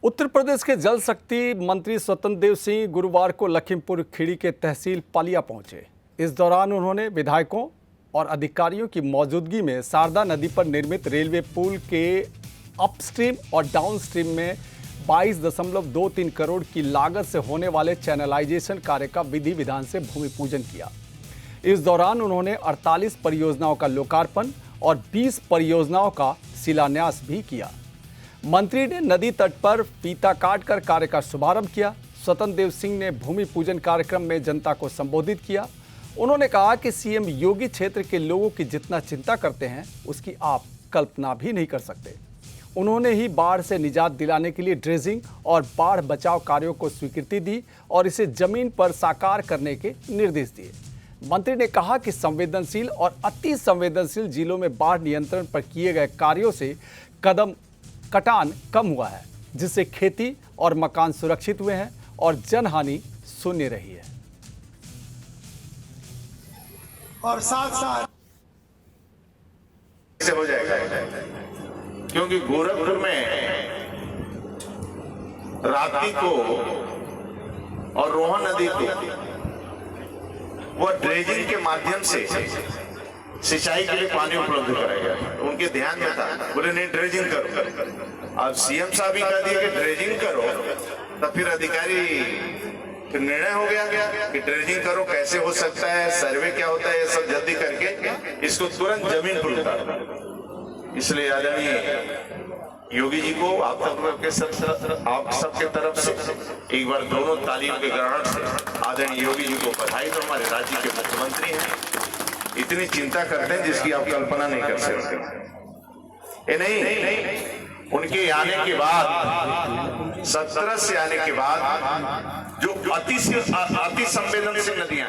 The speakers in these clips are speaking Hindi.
उत्तर प्रदेश के जल शक्ति मंत्री स्वतंत्र देव सिंह गुरुवार को लखीमपुर खीरी के तहसील पालिया पहुंचे। इस दौरान उन्होंने विधायकों और अधिकारियों की मौजूदगी में शारदा नदी पर निर्मित रेलवे पुल के अपस्ट्रीम और डाउनस्ट्रीम में 22.23 करोड़ की लागत से होने वाले चैनलाइजेशन कार्य का विधि विधान से भूमि पूजन किया। इस दौरान उन्होंने 48 परियोजनाओं का लोकार्पण और 20 परियोजनाओं का शिलान्यास भी किया। मंत्री ने नदी तट पर फीता काटकर कार्य का शुभारंभ किया। स्वतंत्र देव सिंह ने भूमि पूजन कार्यक्रम में जनता को संबोधित किया। उन्होंने कहा कि सीएम योगी क्षेत्र के लोगों की जितना चिंता करते हैं उसकी आप कल्पना भी नहीं कर सकते। उन्होंने ही बाढ़ से निजात दिलाने के लिए ड्रेजिंग और बाढ़ बचाव कार्यों को स्वीकृति दी और इसे जमीन पर साकार करने के निर्देश दिए। मंत्री ने कहा कि संवेदनशील और अति संवेदनशील जिलों में बाढ़ नियंत्रण पर किए गए कार्यों से कटान कम हुआ है, जिससे खेती और मकान सुरक्षित हुए हैं और जनहानि शून्य रही है। और साथ से हो जाएगा, क्योंकि गोरखपुर में राप्ती को और रोहन नदी को वो ड्रेजिंग के माध्यम से सिंचाई के लिए पानी उपलब्ध कराएगा। उनके ध्यान में था, बोले नहीं ड्रेजिंग करो। अब सीएम साहब ही कह दिए कि ड्रेजिंग करो, तो फिर अधिकारी फिर निर्णय हो गया कि ड्रेजिंग करो, कैसे हो सकता है, सर्वे क्या होता है, ये सब जल्दी करके इसको तुरंत जमीन पर उतारो। इसलिए आदरणीय योगी जी को आप सबके तरफ से एक बार दोनों तालियों के ग्रहण से आदरणीय योगी जी को बधाई। तो हमारे राज्य के मुख्यमंत्री हैं, इतनी चिंता करते हैं जिसकी आप कल्पना नहीं कर सकते। ये नहीं, उनके आने के बाद 17 से आने के बाद जो अति संवेदनशील नदियां,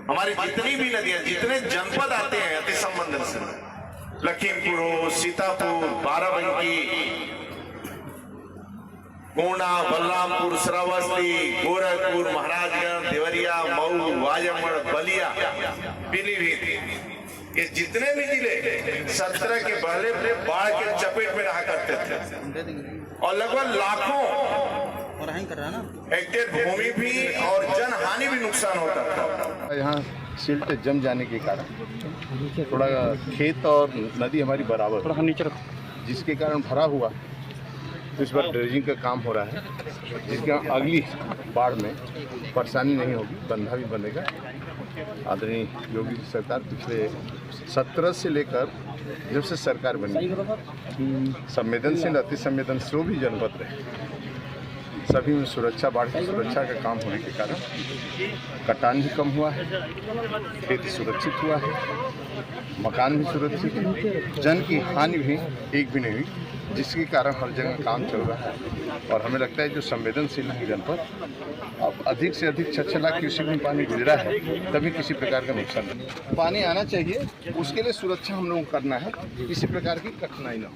हमारी जितनी भी नदियां, जितने जनपद आते हैं अति संवेदनशील, लखीमपुर हो, सीतापुर, बाराबंकी, गोंडा, बलरामपुर, श्रावस्ती, गोरखपुर, महाराजगंज, देवरिया, मऊ, आजमगढ़, बलिया, पीलीभीत, ये जितने भी जिले 17 के पहले बाढ़ के चपेट में रहा करते थे और लगभग लाखों हेक्टेयर भूमि भी और जनहानि भी नुकसान होता था। यहाँ सिल्ट जम जाने के कारण थोड़ा खेत और नदी हमारी बराबर थोड़ा नीचे, जिसके कारण भरा हुआ, तो इस बार ड्रेजिंग का काम हो रहा है, जिसके अगली बाढ़ में परेशानी नहीं होगी, बंधा भी बनेगा। आदरणीय योगी की सरकार पिछले 17 से लेकर जब से सरकार बनी, संवेदनशील अति संवेदनशील भी जनपद रहे, सभी में सुरक्षा, बाढ़ की सुरक्षा का काम होने के कारण कटान भी कम हुआ है, खेती सुरक्षित हुआ है, मकान भी सुरक्षित है, जन की हानि भी एक भी नहीं हुई, जिसके कारण हर जगह काम चल रहा है। और हमें लगता है जो संवेदनशील है जनपद, अब अधिक से अधिक 6 लाख क्यूसेक में पानी गुजरा है, तभी किसी प्रकार का नुकसान नहीं। पानी आना चाहिए, उसके लिए सुरक्षा हम लोगों को करना है, किसी प्रकार की कठिनाई न हो।